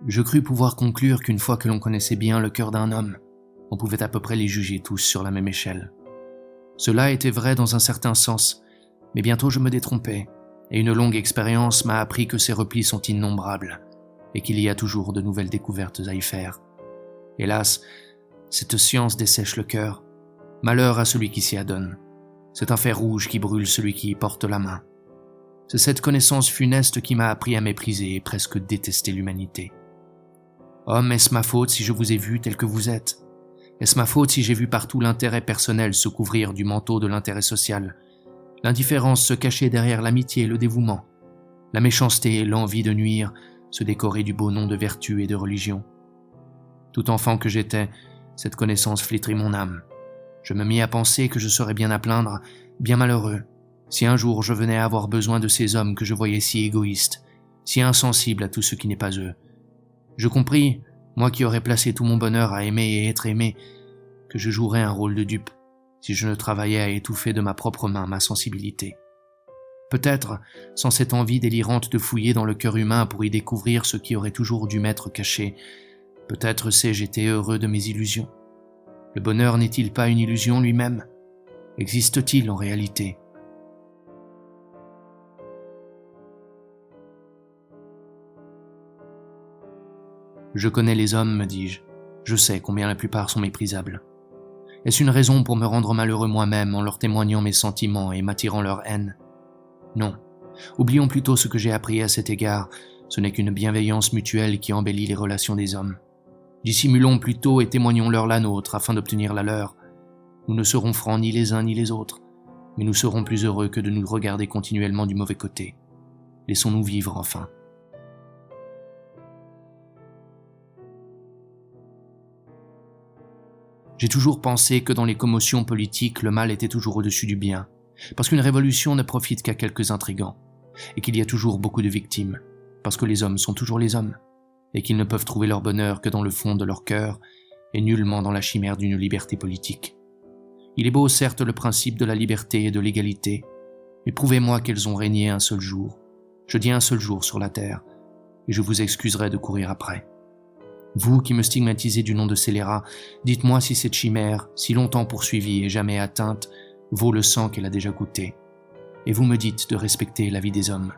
Je crus pouvoir conclure qu'une fois que l'on connaissait bien le cœur d'un homme, on pouvait à peu près les juger tous sur la même échelle. Cela était vrai dans un certain sens, mais bientôt je me détrompais, et une longue expérience m'a appris que ces replis sont innombrables, et qu'il y a toujours de nouvelles découvertes à y faire. Hélas, cette science dessèche le cœur. Malheur à celui qui s'y adonne. C'est un fer rouge qui brûle celui qui y porte la main. C'est cette connaissance funeste qui m'a appris à mépriser et presque détester l'humanité. Homme, est-ce ma faute si je vous ai vu tel que vous êtes ? Est-ce ma faute si j'ai vu partout l'intérêt personnel se couvrir du manteau de l'intérêt social, l'indifférence se cacher derrière l'amitié et le dévouement, la méchanceté et l'envie de nuire se décorer du beau nom de vertu et de religion ? Tout enfant que j'étais, cette connaissance flétrit mon âme. Je me mis à penser que je serais bien à plaindre, bien malheureux, si un jour je venais à avoir besoin de ces hommes que je voyais si égoïstes, si insensibles à tout ce qui n'est pas eux. Je compris, moi qui aurais placé tout mon bonheur à aimer et être aimé, que je jouerais un rôle de dupe si je ne travaillais à étouffer de ma propre main ma sensibilité. Peut-être, sans cette envie délirante de fouiller dans le cœur humain pour y découvrir ce qui aurait toujours dû m'être caché, peut-être sais-je été heureux de mes illusions. Le bonheur n'est-il pas une illusion lui-même ? Existe-t-il en réalité ? Je connais les hommes, me dis-je. Je sais combien la plupart sont méprisables. Est-ce une raison pour me rendre malheureux moi-même en leur témoignant mes sentiments et m'attirant leur haine ? Non. Oublions plutôt ce que j'ai appris à cet égard. Ce n'est qu'une bienveillance mutuelle qui embellit les relations des hommes. Dissimulons plutôt et témoignons-leur la nôtre afin d'obtenir la leur. Nous ne serons francs ni les uns ni les autres, mais nous serons plus heureux que de nous regarder continuellement du mauvais côté. Laissons-nous vivre enfin. J'ai toujours pensé que dans les commotions politiques, le mal était toujours au-dessus du bien, parce qu'une révolution ne profite qu'à quelques intrigants, et qu'il y a toujours beaucoup de victimes, parce que les hommes sont toujours les hommes, et qu'ils ne peuvent trouver leur bonheur que dans le fond de leur cœur, et nullement dans la chimère d'une liberté politique. Il est beau certes le principe de la liberté et de l'égalité, mais prouvez-moi qu'elles ont régné un seul jour. Je dis un seul jour sur la terre, et je vous excuserai de courir après. Vous qui me stigmatisez du nom de scélérat, dites-moi si cette chimère, si longtemps poursuivie et jamais atteinte, vaut le sang qu'elle a déjà goûté. Et vous me dites de respecter la vie des hommes.